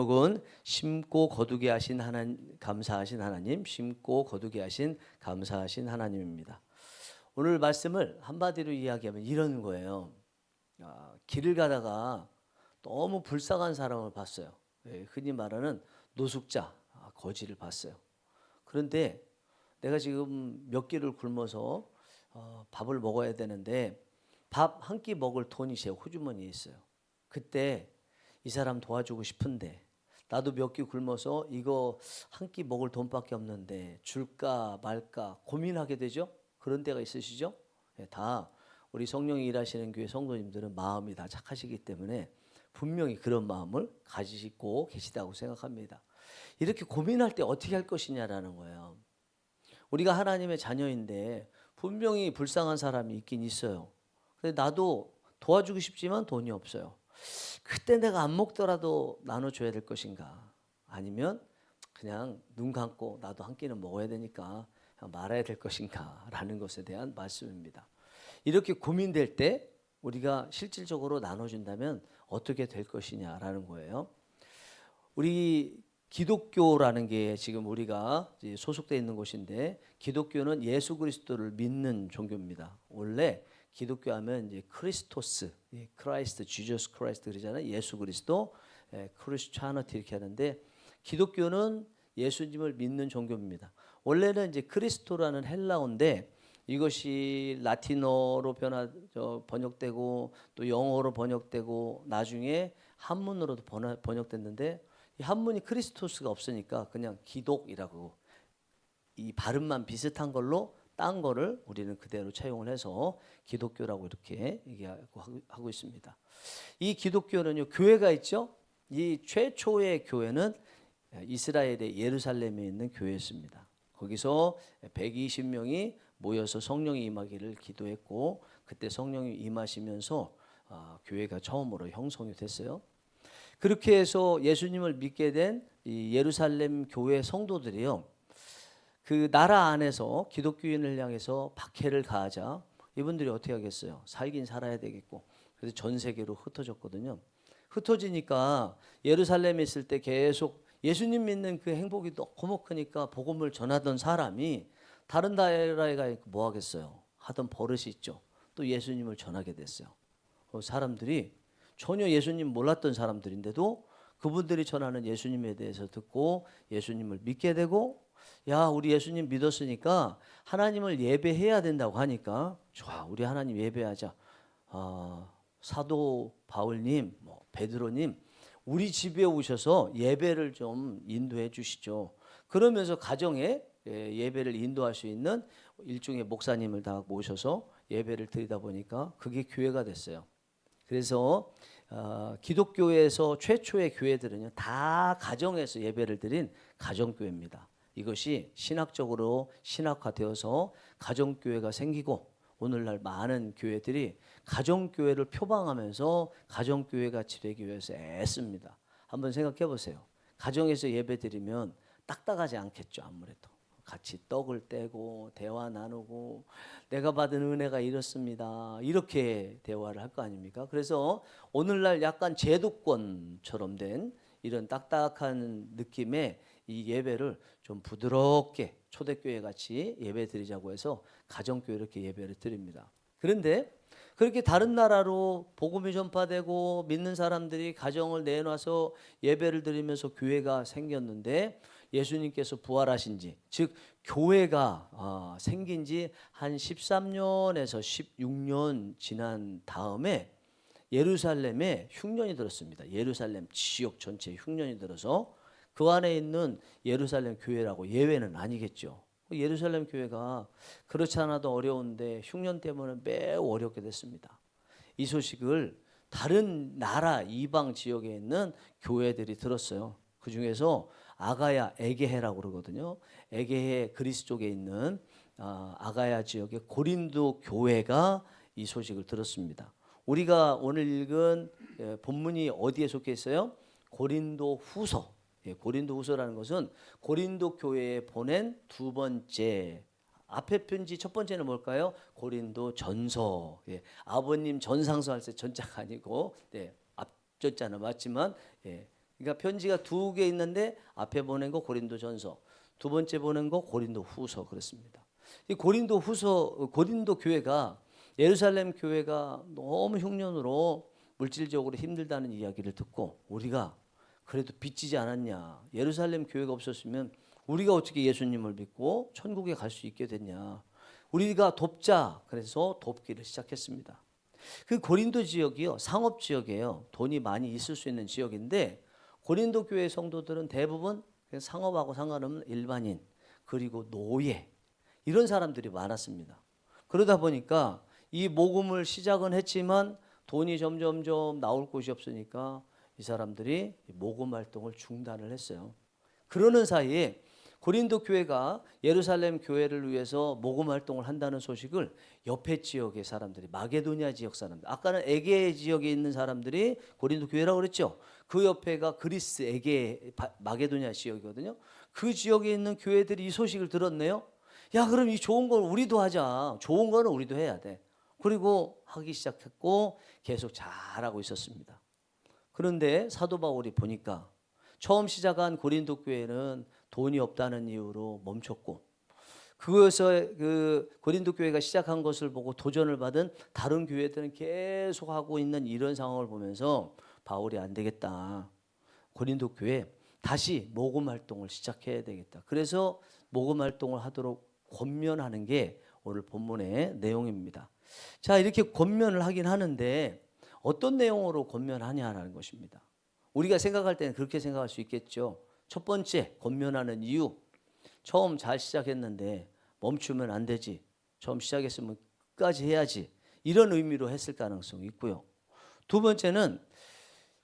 제목은 심고 거두게 하신 하나님, 감사하신 하나님, 심고 거두게 하신 감사하신 하나님입니다. 오늘 말씀을 한마디로 이야기하면 이런 거예요. 길을 가다가 너무 불쌍한 사람을 봤어요. 흔히 말하는 노숙자, 거지를 봤어요. 그런데 내가 지금 몇 끼를 굶어서 밥을 먹어야 되는데 밥 한 끼 먹을 돈이 제 호주머니에 있어요. 그때 이 사람 도와주고 싶은데 나도 몇 끼 굶어서 이거 한 끼 먹을 돈밖에 없는데 줄까 말까 고민하게 되죠. 그런 때가 있으시죠? 다 우리 성령이 일하시는 교회 성도님들은 마음이 다 착하시기 때문에 분명히 그런 마음을 가지고 계시다고 생각합니다. 이렇게 고민할 때 어떻게 할 것이냐라는 거예요. 우리가 하나님의 자녀인데 분명히 불쌍한 사람이 있긴 있어요. 근데 나도 도와주고 싶지만 돈이 없어요. 그때 내가 안 먹더라도 나눠줘야 될 것인가? 아니면 그냥 눈 감고 나도 한 끼는 먹어야 되니까 말아야 될 것인가? 라는 것에 대한 말씀입니다. 이렇게 고민될 때 우리가 실질적으로 나눠준다면 어떻게 될 것이냐라는 거예요. 우리 기독교라는 게 지금 우리가 소속되어 있는 곳인데 기독교는 예수 그리스도를 믿는 종교입니다. 원래 기독교 하면 이제 크리스토스, 크라이스트, 지저스 크라이스트 그러잖아요. 예수 그리스도, 크리스찬어티 이렇게 하는데 기독교는 예수님을 믿는 종교입니다. 원래는 이제 크리스토라는 헬라어인데 이것이 라틴어로 번역되고 또 영어로 번역되고 나중에 한문으로도 번역됐는데 이 한문이 크리스토스가 없으니까 그냥 기독이라고 이 발음만 비슷한 걸로 딴 거를 우리는 그대로 차용을 해서 기독교라고 이렇게 얘기하고 있습니다. 이 기독교는요, 교회가 있죠. 이 최초의 교회는 이스라엘의 예루살렘에 있는 교회였습니다. 거기서 120명이 모여서 성령이 임하기를 기도했고 그때 성령이 임하시면서 교회가 처음으로 형성이 됐어요. 그렇게 해서 예수님을 믿게 된 이 예루살렘 교회 성도들이요, 그 나라 안에서 기독교인을 향해서 박해를 가하자 이분들이 어떻게 하겠어요? 살긴 살아야 되겠고 그래서 전 세계로 흩어졌거든요. 흩어지니까 예루살렘에 있을 때 계속 예수님 믿는 그 행복이 너무 크니까 복음을 전하던 사람이 다른 나라에 가 뭐 하겠어요? 하던 버릇이 있죠. 또 예수님을 전하게 됐어요. 사람들이 전혀 예수님 몰랐던 사람들인데도 그분들이 전하는 예수님에 대해서 듣고 예수님을 믿게 되고, 야, 우리 예수님 믿었으니까 하나님을 예배해야 된다고 하니까 좋아, 우리 하나님 예배하자. 사도 바울님, 베드로님, 우리 집에 오셔서 예배를 좀 인도해 주시죠. 그러면서 가정에 예배를 인도할 수 있는 일종의 목사님을 다 모셔서 예배를 드리다 보니까 그게 교회가 됐어요. 그래서 기독교에서 최초의 교회들은요, 다 가정에서 예배를 드린 가정교회입니다. 이것이 신학적으로 신학화되어서 가정교회가 생기고 오늘날 많은 교회들이 가정교회를 표방하면서 가정교회 같이 되기 위해서 애씁니다. 한번 생각해 보세요. 가정에서 예배 드리면 딱딱하지 않겠죠. 아무래도 같이 떡을 떼고 대화 나누고 내가 받은 은혜가 이렇습니다. 이렇게 대화를 할 거 아닙니까? 그래서 오늘날 약간 제도권처럼 된 이런 딱딱한 느낌의 이 예배를 좀 부드럽게 초대교회 같이 예배 드리자고 해서 가정교회 이렇게 예배를 드립니다. 그런데 그렇게 다른 나라로 복음이 전파되고 믿는 사람들이 가정을 내놔서 예배를 드리면서 교회가 생겼는데 예수님께서 부활하신 지, 즉 교회가 생긴 지 한 13년에서 16년 지난 다음에 예루살렘에 흉년이 들었습니다. 예루살렘 지역 전체에 흉년이 들어서 그 안에 있는 예루살렘 교회라고 예외는 아니겠죠. 예루살렘 교회가 그렇지 않아도 어려운데 흉년 때문에 매우 어렵게 됐습니다. 이 소식을 다른 나라 이방 지역에 있는 교회들이 들었어요. 그 중에서 아가야 에게해라고 그러거든요. 에게해 그리스 쪽에 있는 아가야 지역의 고린도 교회가 이 소식을 들었습니다. 우리가 오늘 읽은 본문이 어디에 속해 있어요? 고린도 후서. 고린도 후서라는 것은 고린도 교회에 보낸 두 번째, 앞에 편지 첫 번째는 뭘까요? 고린도 전서. 아버님 전상서 할 때 전자가 아니고 앞전자는 맞지만 그러니까 편지가 두 개 있는데 앞에 보낸 거 고린도전서, 두 번째 보낸 거 고린도후서 그렇습니다. 이 고린도 교회가 예루살렘 교회가 너무 흉년으로 물질적으로 힘들다는 이야기를 듣고 우리가 그래도 빚지지 않았냐. 예루살렘 교회가 없었으면 우리가 어떻게 예수님을 믿고 천국에 갈 수 있게 됐냐. 우리가 돕자. 그래서 돕기를 시작했습니다. 그 고린도 지역이요, 상업 지역이에요. 돈이 많이 있을 수 있는 지역인데 고린도 교회 성도들은 대부분 상업하고 상관없는 일반인 그리고 노예 이런 사람들이 많았습니다. 그러다 보니까 이 모금을 시작은 했지만 돈이 점점점 나올 곳이 없으니까 이 사람들이 모금 활동을 중단을 했어요. 그러는 사이에 고린도 교회가 예루살렘 교회를 위해서 모금 활동을 한다는 소식을 옆에 지역의 사람들이, 마게도니아 지역 사람들, 아까는 에게 지역에 있는 사람들이 고린도 교회라고 그랬죠. 그 옆에가 그리스 에게 마게도니아 지역이거든요. 그 지역에 있는 교회들이 이 소식을 들었네요. 야, 그럼 이 좋은 걸 우리도 하자. 좋은 거는 우리도 해야 돼. 그리고 하기 시작했고 계속 잘하고 있었습니다. 그런데 사도 바울이 보니까 처음 시작한 고린도 교회는 돈이 없다는 이유로 멈췄고, 그것서 그 고린도 교회가 시작한 것을 보고 도전을 받은 다른 교회들은 계속 하고 있는 이런 상황을 보면서 바울이 안 되겠다. 고린도 교회 다시 모금 활동을 시작해야 되겠다. 그래서 모금 활동을 하도록 권면하는 게 오늘 본문의 내용입니다. 자, 이렇게 권면을 하긴 하는데 어떤 내용으로 권면하냐라는 것입니다. 우리가 생각할 때는 그렇게 생각할 수 있겠죠. 첫 번째, 권면하는 이유. 처음 잘 시작했는데 멈추면 안 되지. 처음 시작했으면 끝까지 해야지. 이런 의미로 했을 가능성이 있고요. 두 번째는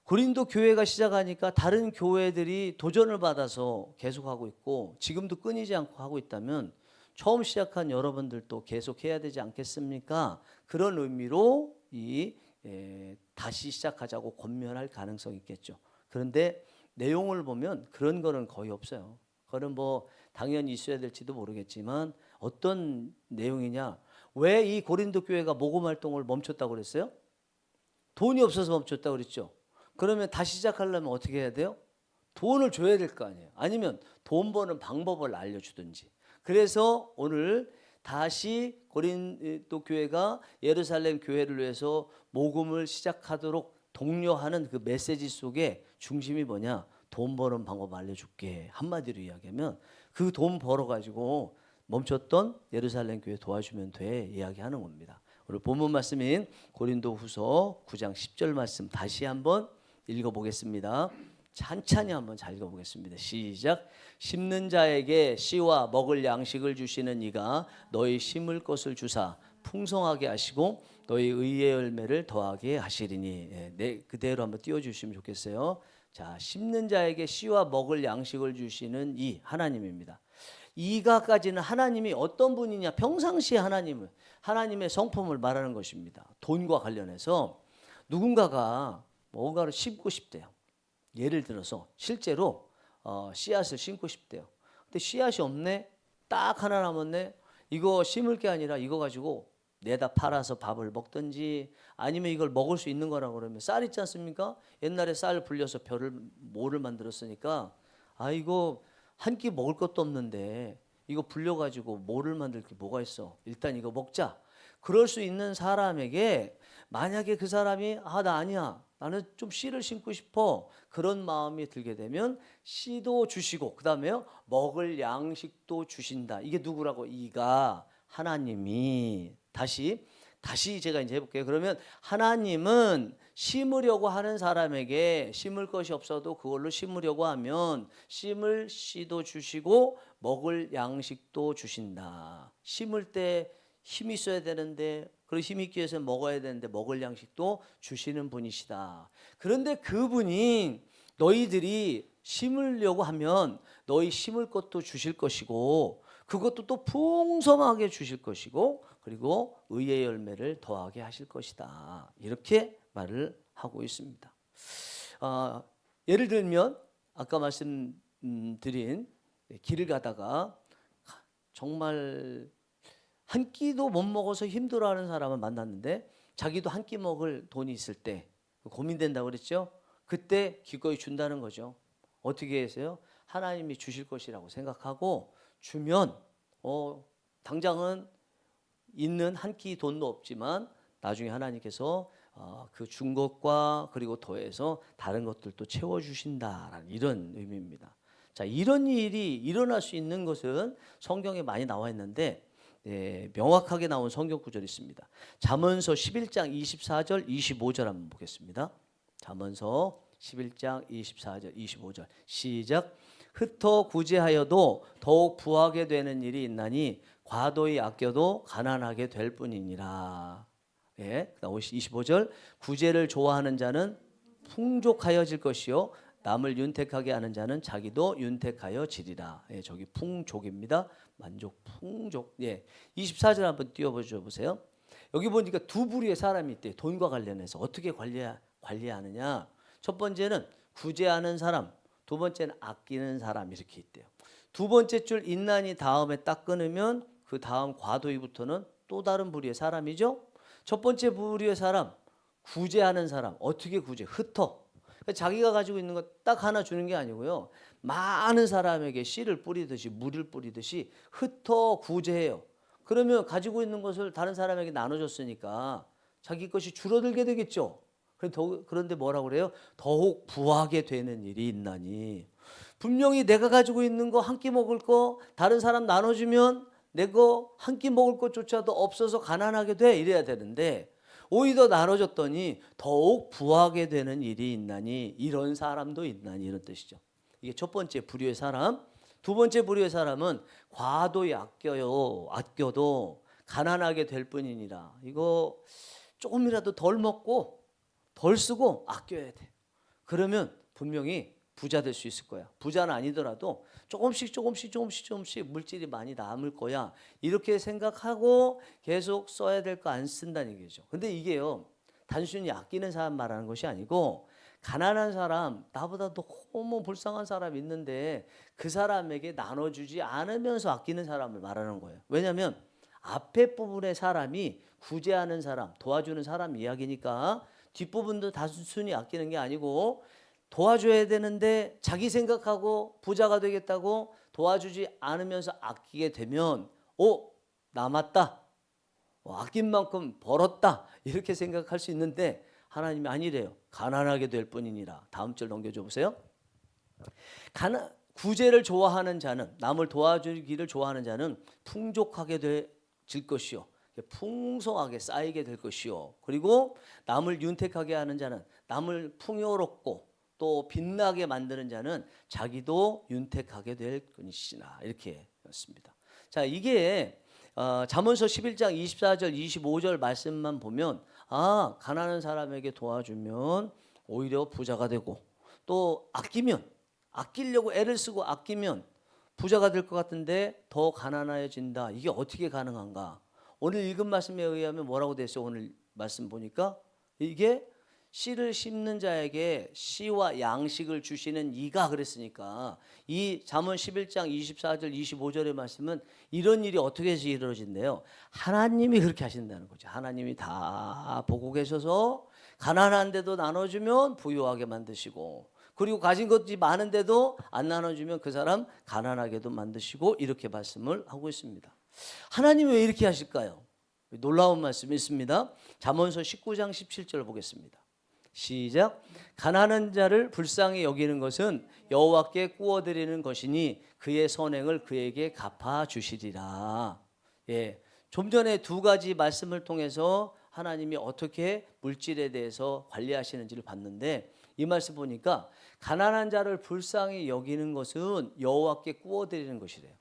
고린도 교회가 시작하니까 다른 교회들이 도전을 받아서 계속하고 있고 지금도 끊이지 않고 하고 있다면 처음 시작한 여러분들도 계속해야 되지 않겠습니까? 그런 의미로 다시 시작하자고 권면할 가능성이 있겠죠. 그런데 내용을 보면 그런 거는 거의 없어요. 그거는 뭐 당연히 있어야 될지도 모르겠지만 어떤 내용이냐? 왜 이 고린도 교회가 모금 활동을 멈췄다고 그랬어요? 돈이 없어서 멈췄다고 그랬죠. 그러면 다시 시작하려면 어떻게 해야 돼요? 돈을 줘야 될 거 아니에요. 아니면 돈 버는 방법을 알려주든지. 그래서 오늘 다시 고린도 교회가 예루살렘 교회를 위해서 모금을 시작하도록 독려하는 그 메시지 속에 중심이 뭐냐? 돈 버는 방법 알려줄게. 한마디로 이야기하면 그 돈 벌어가지고 멈췄던 예루살렘 교회 도와주면 돼 이야기하는 겁니다. 오늘 본문 말씀인 고린도후서 9장 10절 말씀 다시 한번 읽어보겠습니다. 찬찬히 한번 잘 읽어보겠습니다. 시작. 심는 자에게 씨와 먹을 양식을 주시는 이가 너희 심을 것을 주사 풍성하게 하시고 너희 의의 열매를 더하게 하시리니. 네, 그대로 한번 띄워주시면 좋겠어요. 자, 심는 자에게 씨와 먹을 양식을 주시는 이 하나님입니다. 이가까지는 하나님이 어떤 분이냐, 평상시에 하나님의 성품을 말하는 것입니다. 돈과 관련해서 누군가가 뭔가를 심고 싶대요. 예를 들어서 실제로 씨앗을 심고 싶대요. 근데 씨앗이 없네. 딱 하나 남았네. 이거 심을 게 아니라 이거 가지고 내다 팔아서 밥을 먹든지 아니면 이걸 먹을 수 있는 거라고 그러면 쌀 있지 않습니까? 옛날에 쌀 불려서 모를 만들었으니까 이거 한 끼 먹을 것도 없는데 이거 불려가지고 모를 만들 게 뭐가 있어. 일단 이거 먹자. 그럴 수 있는 사람에게 만약에 그 사람이 나 아니야. 나는 좀 씨를 심고 싶어. 그런 마음이 들게 되면 씨도 주시고 그 다음에요. 먹을 양식도 주신다. 이게 누구라고? 이가 하나님이. 다시 제가 이제 해볼게요. 그러면 하나님은 심으려고 하는 사람에게 심을 것이 없어도 그걸로 심으려고 하면 심을 씨도 주시고 먹을 양식도 주신다. 심을 때 힘이 있어야 되는데 그리고 힘이 있기 위해서 먹어야 되는데 먹을 양식도 주시는 분이시다. 그런데 그분이 너희들이 심으려고 하면 너희 심을 것도 주실 것이고 그것도 또 풍성하게 주실 것이고 그리고 의의 열매를 더하게 하실 것이다. 이렇게 말을 하고 있습니다. 예를 들면 아까 말씀드린 길을 가다가 정말 한 끼도 못 먹어서 힘들어하는 사람을 만났는데 자기도 한 끼 먹을 돈이 있을 때 고민된다고 그랬죠. 그때 기꺼이 준다는 거죠. 어떻게 해서요? 하나님이 주실 것이라고 생각하고 주면 당장은 있는 한 끼 돈도 없지만 나중에 하나님께서 그 준 것과 그리고 더해서 다른 것들도 채워주신다라는 이런 의미입니다. 자, 이런 일이 일어날 수 있는 것은 성경에 많이 나와 있는데 명확하게 나온 성경 구절이 있습니다. 잠언서 11장 24절 25절 한번 보겠습니다. 잠언서 11장 24절 25절 시작. 흩어 구제하여도 더욱 부하게 되는 일이 있나니 과도히 아껴도 가난하게 될 뿐이니라. 예, 그다음 25절 구제를 좋아하는 자는 풍족하여질 것이요 남을 윤택하게 하는 자는 자기도 윤택하여지리라. 예, 저기 풍족입니다. 만족, 풍족. 예, 24절 한번 띄워보셔 보세요. 여기 보니까 두 부류의 사람이 있대요. 돈과 관련해서 어떻게 관리하느냐. 첫 번째는 구제하는 사람, 두 번째는 아끼는 사람 이렇게 있대요. 두 번째 줄 인난이 다음에 딱 끊으면 그 다음 과도히부터는 또 다른 부류의 사람이죠. 첫 번째 부류의 사람, 구제하는 사람. 어떻게 구제? 흩어. 자기가 가지고 있는 거 딱 하나 주는 게 아니고요. 많은 사람에게 씨를 뿌리듯이 물을 뿌리듯이 흩어 구제해요. 그러면 가지고 있는 것을 다른 사람에게 나눠줬으니까 자기 것이 줄어들게 되겠죠. 그런데 뭐라고 그래요? 더욱 부하게 되는 일이 있나니. 분명히 내가 가지고 있는 거 한 끼 먹을 거 다른 사람 나눠주면 내 거 한 끼 먹을 것조차도 없어서 가난하게 돼 이래야 되는데 오히려 나눠줬더니 더욱 부하게 되는 일이 있나니 이런 사람도 있나니 이런 뜻이죠. 이게 첫 번째 부류의 사람. 두 번째 부류의 사람은 과도히 아껴도 가난하게 될 뿐이니라. 이거 조금이라도 덜 먹고 덜 쓰고 아껴야 돼. 그러면 분명히 부자 될 수 있을 거야. 부자는 아니더라도 조금씩 물질이 많이 남을 거야. 이렇게 생각하고 계속 써야 될 거 안 쓴다는 얘기죠. 근데 이게요. 단순히 아끼는 사람 말하는 것이 아니고 가난한 사람, 나보다 너무 불쌍한 사람 있는데 그 사람에게 나눠주지 않으면서 아끼는 사람을 말하는 거예요. 왜냐하면 앞에 부분의 사람이 구제하는 사람, 도와주는 사람 이야기니까 뒷부분도 단순히 아끼는 게 아니고 도와줘야 되는데 자기 생각하고 부자가 되겠다고 도와주지 않으면서 아끼게 되면 남았다. 아낀 만큼 벌었다. 이렇게 생각할 수 있는데 하나님이 아니래요. 가난하게 될 뿐이니라. 다음 절 넘겨줘 보세요. 구제를 좋아하는 자는 남을 도와주기를 좋아하는 자는 풍족하게 될 것이요. 풍성하게 쌓이게 될 것이요. 그리고 남을 윤택하게 하는 자는 남을 풍요롭고 또 빛나게 만드는 자는 자기도 윤택하게 될 것이나 이렇게 했습니다. 자, 이게 잠언서 11장 24절 25절 말씀만 보면 가난한 사람에게 도와주면 오히려 부자가 되고 또 아끼려고 애를 쓰고 아끼면 부자가 될 것 같은데 더 가난해진다. 이게 어떻게 가능한가? 오늘 읽은 말씀에 의하면 뭐라고 됐어요? 오늘 말씀 보니까 이게 씨를 심는 자에게 씨와 양식을 주시는 이가 그랬으니까 이 잠언 11장 24절 25절의 말씀은 이런 일이 어떻게 해서 이루어진대요? 하나님이 그렇게 하신다는 거죠. 하나님이 다 보고 계셔서 가난한데도 나눠주면 부유하게 만드시고 그리고 가진 것이 많은데도 안 나눠주면 그 사람 가난하게도 만드시고 이렇게 말씀을 하고 있습니다. 하나님이 왜 이렇게 하실까요? 놀라운 말씀이 있습니다. 잠언서 19장 17절 보겠습니다. 시작. 가난한 자를 불쌍히 여기는 것은 여호와께 꾸어드리는 것이니 그의 선행을 그에게 갚아주시리라. 예, 좀 전에 두 가지 말씀을 통해서 하나님이 어떻게 물질에 대해서 관리하시는지를 봤는데 이 말씀 보니까 가난한 자를 불쌍히 여기는 것은 여호와께 꾸어드리는 것이래요.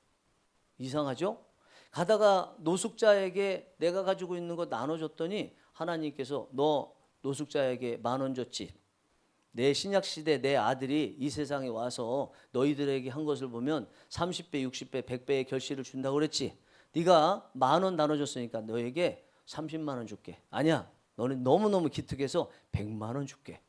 이상하죠? 가다가 노숙자에게 내가 가지고 있는 거 나눠줬더니 하나님께서 너 노숙자에게 10,000원 줬지. 내 신약시대 내 아들이 이 세상에 와서 너희들에게 한 것을 보면 30배, 60배, 100배의 결실을 준다고 그랬지. 네가 10,000원 나눠줬으니까 너에게 30만 원 줄게. 아니야. 너는 너무너무 기특해서 100만 원 줄게.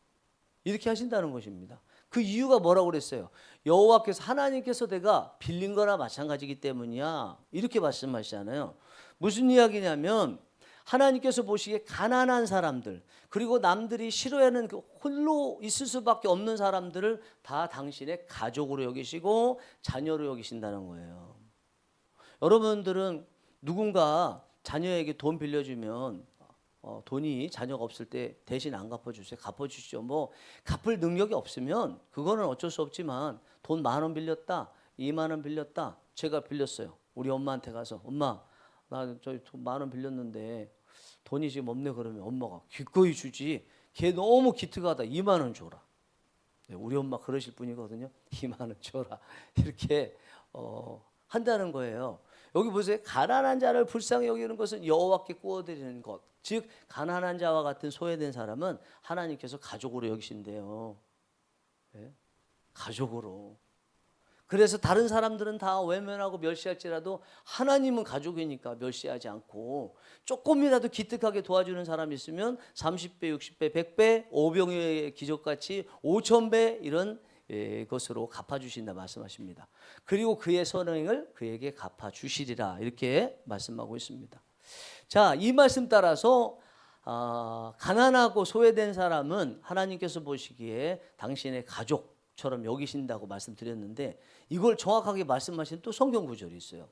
이렇게 하신다는 것입니다. 그 이유가 뭐라고 그랬어요? 여호와께서 하나님께서 내가 빌린 거나 마찬가지이기 때문이야. 이렇게 말씀하시잖아요. 무슨 이야기냐면 하나님께서 보시기에 가난한 사람들, 그리고 남들이 싫어하는 그 홀로 있을 수밖에 없는 사람들을 다 당신의 가족으로 여기시고 자녀로 여기신다는 거예요. 여러분들은 누군가 자녀에게 돈 빌려주면 돈이 자녀가 없을 때 대신 안 갚아주세요. 갚아주시죠. 뭐 갚을 능력이 없으면 그거는 어쩔 수 없지만 돈 10,000원 빌렸다, 20,000원 빌렸다. 제가 빌렸어요. 우리 엄마한테 가서 엄마 나 저희 돈 10,000원 빌렸는데 돈이 지금 없네 그러면 엄마가 기꺼이 주지. 걔 너무 기특하다. 20,000원 줘라. 네, 우리 엄마 그러실 분이거든요. 20,000원 줘라. 이렇게 한다는 거예요. 여기 보세요. 가난한 자를 불쌍히 여기는 것은 여호와께 구워드리는 것. 즉 가난한 자와 같은 소외된 사람은 하나님께서 가족으로 여기신대요. 네? 가족으로. 그래서 다른 사람들은 다 외면하고 멸시할지라도 하나님은 가족이니까 멸시하지 않고 조금이라도 기특하게 도와주는 사람이 있으면 30배, 60배, 100배, 오병이의 기적같이 5,000배 이런 것으로 갚아주신다 말씀하십니다. 그리고 그의 선행을 그에게 갚아주시리라 이렇게 말씀하고 있습니다. 자, 이 말씀 따라서 가난하고 소외된 사람은 하나님께서 보시기에 당신의 가족처럼 여기신다고 말씀드렸는데 이걸 정확하게 말씀하신 또 성경 구절이 있어요.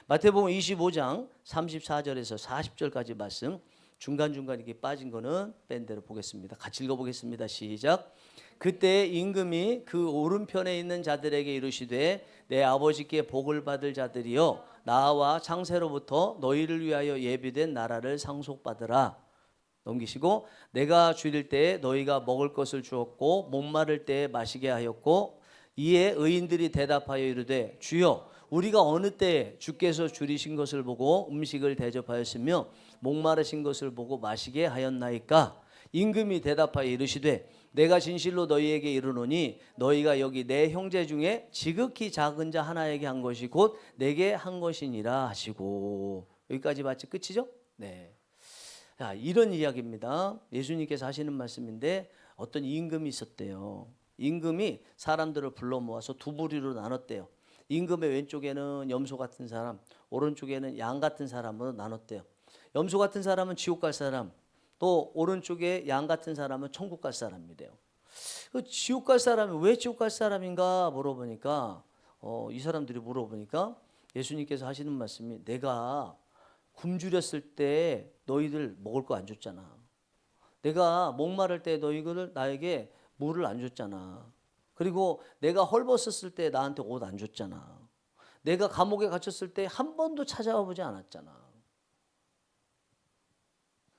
마태복음 25장 34절에서 40절까지 말씀 중간중간 이렇게 빠진 거는 뺀 대로 보겠습니다. 같이 읽어보겠습니다. 시작. 그때 임금이 그 오른편에 있는 자들에게 이르시되 내 아버지께 복을 받을 자들이여 나와 창세로부터 너희를 위하여 예비된 나라를 상속받으라. 넘기시고 내가 줄일 때에 너희가 먹을 것을 주었고 목마를 때에 마시게 하였고 이에 의인들이 대답하여 이르되 주여 우리가 어느 때에 주께서 줄이신 것을 보고 음식을 대접하였으며 목마르신 것을 보고 마시게 하였나이까. 임금이 대답하여 이르시되 내가 진실로 너희에게 이르노니 너희가 여기 내 형제 중에 지극히 작은 자 하나에게 한 것이 곧 내게 한 것이니라 하시고. 여기까지 맞지? 끝이죠? 네. 자, 이런 이야기입니다. 예수님께서 하시는 말씀인데 어떤 임금이 있었대요. 임금이 사람들을 불러 모아서 두 부류로 나눴대요. 임금의 왼쪽에는 염소 같은 사람, 오른쪽에는 양 같은 사람으로 나눴대요. 염소 같은 사람은 지옥 갈 사람, 또 오른쪽에 양 같은 사람은 천국 갈 사람이래요. 그 지옥 갈 사람이 왜 지옥 갈 사람인가 물어보니까 이 사람들이 물어보니까 예수님께서 하시는 말씀이 내가 굶주렸을 때 너희들 먹을 거 안 줬잖아. 내가 목마를 때 너희들 나에게 물을 안 줬잖아. 그리고 내가 헐벗었을 때 나한테 옷 안 줬잖아. 내가 감옥에 갇혔을 때 한 번도 찾아와 보지 않았잖아.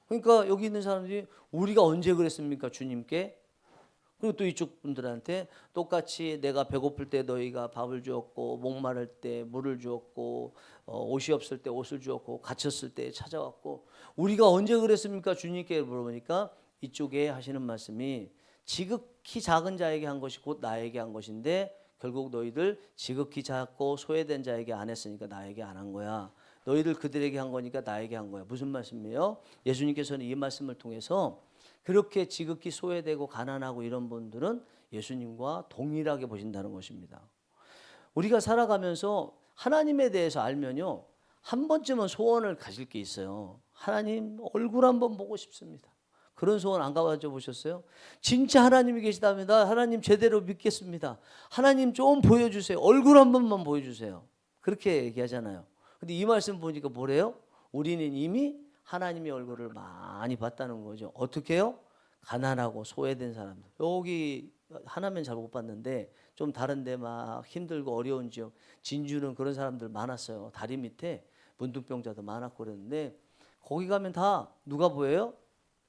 그러니까 여기 있는 사람들이 우리가 언제 그랬습니까? 주님께. 그리고 또 이쪽 분들한테 똑같이 내가 배고플 때 너희가 밥을 주었고 목마를 때 물을 주었고 옷이 없을 때 옷을 주었고 갇혔을 때 찾아왔고 우리가 언제 그랬습니까? 주님께 물어보니까 이쪽에 하시는 말씀이 지극히 작은 자에게 한 것이 곧 나에게 한 것인데 결국 너희들 지극히 작고 소외된 자에게 안 했으니까 나에게 안 한 거야. 너희들 그들에게 한 거니까 나에게 한 거야. 무슨 말씀이에요? 예수님께서는 이 말씀을 통해서 그렇게 지극히 소외되고 가난하고 이런 분들은 예수님과 동일하게 보신다는 것입니다. 우리가 살아가면서 하나님에 대해서 알면요, 한 번쯤은 소원을 가질 게 있어요. 하나님 얼굴 한번 보고 싶습니다. 그런 소원 안 가져 보셨어요? 진짜 하나님이 계시다면 나 하나님 제대로 믿겠습니다. 하나님 좀 보여주세요. 얼굴 한 번만 보여주세요. 그렇게 얘기하잖아요. 근데 이 말씀 보니까 뭐래요? 우리는 이미 하나님의 얼굴을 많이 봤다는 거죠. 어떻게 해요? 가난하고 소외된 사람들. 여기 하나면 잘 못 봤는데 좀 다른데 막 힘들고 어려운 지역, 진주는 그런 사람들 많았어요. 다리 밑에 문둥병자도 많았고 그랬는데 거기 가면 다 누가 보여요?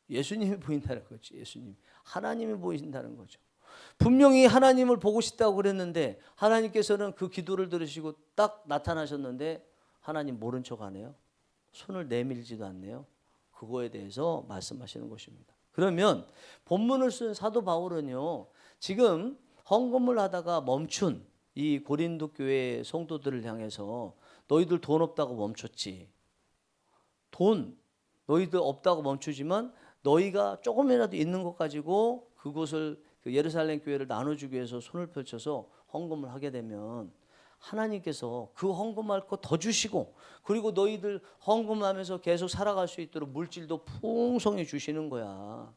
예수님이 보인다는 거죠. 예수님. 하나님이 보인다는 거죠. 분명히 하나님을 보고 싶다고 그랬는데 하나님께서는 그 기도를 들으시고 딱 나타나셨는데 하나님 모른 척 하네요. 손을 내밀지도 않네요. 그거에 대해서 말씀하시는 것입니다. 그러면 본문을 쓴 사도 바울은요, 지금 헌금을 하다가 멈춘 이 고린도 교회 성도들을 향해서 너희들 돈 없다고 멈췄지. 돈 너희들 없다고 멈추지만 너희가 조금이라도 있는 것 가지고 그곳을 그 예루살렘 교회를 나눠주기 위해서 손을 펼쳐서 헌금을 하게 되면 하나님께서 그 헌금할 거 더 주시고, 그리고 너희들 헌금하면서 계속 살아갈 수 있도록 물질도 풍성히 주시는 거야.